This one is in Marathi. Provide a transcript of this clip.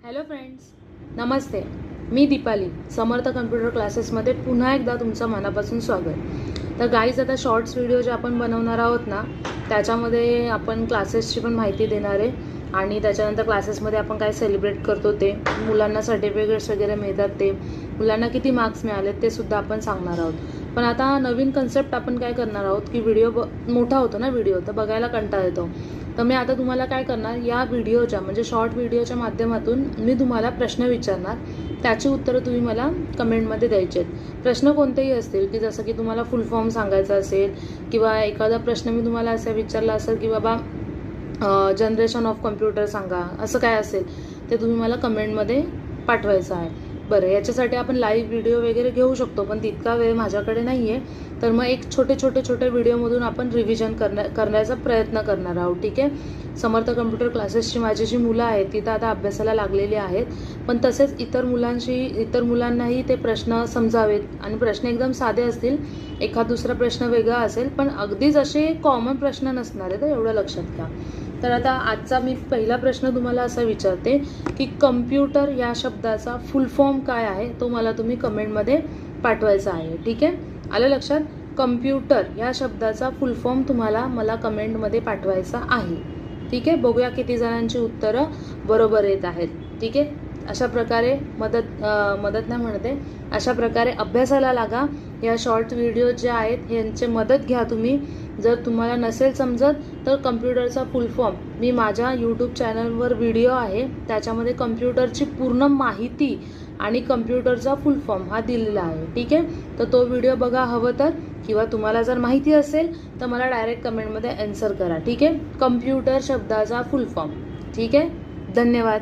हॅलो फ्रेंड्स, नमस्ते. मी दीपाली. समर्थ कम्प्युटर क्लासेसमध्ये पुन्हा एकदा तुमचं मनापासून स्वागत. तर गाईज, आता शॉर्ट्स व्हिडिओ जे आपण बनवणार आहोत ना, त्याच्यामध्ये आपण क्लासेसची पण माहिती देणार आहे आणि त्याच्यानंतर क्लासेसमध्ये आपण काय सेलिब्रेट करतो ते, मुलांना सर्टिफिकेट्स वगैरे मिळतात ते, मुलांना किती मार्क्स मिळाले ते सुद्धा आपण सांगणार आहोत. पण आता नवीन कन्सेप्ट आपण काय करणार आहोत की व्हिडिओ मोठा होतो ना, व्हिडिओ तर बघायला कंटाळा येतो. तर मी आता तुम्हाला काय करणार, या व्हिडिओच्या म्हणजे शॉर्ट व्हिडिओच्या माध्यमातून मी तुम्हाला प्रश्न विचारणार, त्याची उत्तरं तुम्ही मला कमेंटमध्ये द्यायचे आहेत. प्रश्न कोणतेही असतील, की जसं की तुम्हाला फुल फॉर्म सांगायचा असेल किंवा एखादा प्रश्न मी तुम्हाला असा विचारला असेल की बाबा जनरेशन ऑफ कम्प्युटर सांगा, असं काय असेल ते तुम्ही मला कमेंटमध्ये पाठवायचं आहे. बरं, याच्यासाठी आपण लाईव्ह व्हिडिओ वगैरे घेऊ शकतो, पण तितका वेळ माझ्याकडे नाही आहे. तर मग एक छोटे व्हिडिओमधून आपण रिव्हिजन करण्याचा प्रयत्न करणार आहोत. ठीक आहे. समर्थ कम्प्युटर क्लासेसची माझी जी मुलं आहेत ती तर आता अभ्यासाला लागलेली आहेत, पण तसेच इतर मुलांनाही ते प्रश्न समजावेत आणि प्रश्न एकदम साधे असतील. एखाद दुसरा प्रश्न वेगळा असेल, पण अगदीच असे कॉमन प्रश्न नसणार आहे, तर एवढं लक्षात घ्या. तर आता आजचा मी पहिला प्रश्न तुम्हाला असा विचारते की कम्प्युटर या शब्दाचा फुल फॉर्म काय आहे, तो मला तुम्ही कमेंटमध्ये पाठवायचा आहे. ठीक आहे, आलं लक्षात? कम्प्युटर या शब्दाचा फुल फॉर्म मला कमेंटमध्ये पाठवायचा आहे. ठीक आहे, बघूया किती जणांची उत्तरं बरोबर येत आहेत. ठीक आहे, अशा प्रकारे मदत नाही म्हणते, अशा प्रकारे अभ्यासाला लागा. या शॉर्ट व्हिडिओ जे आहेत यांची मदत घ्या तुम्ही. जर तुम्हाला नसेल समजत तर कम्प्युटरचा फुल फॉर्म मी माझ्या यूट्यूब चॅनलवर व्हिडिओ आहे, त्याच्यामध्ये कम्प्युटरची पूर्ण माहिती आणि कम्प्युटरचा फुल फॉर्म हा दिलेला आहे. ठीक आहे, तर तो व्हिडिओ बघा हवं तर, किंवा तुम्हाला जर माहिती असेल तर मला डायरेक्ट कमेंटमध्ये आन्सर करा. ठीक आहे, कम्प्युटर शब्दाचा फुल फॉर्म. ठीक आहे, धन्यवाद.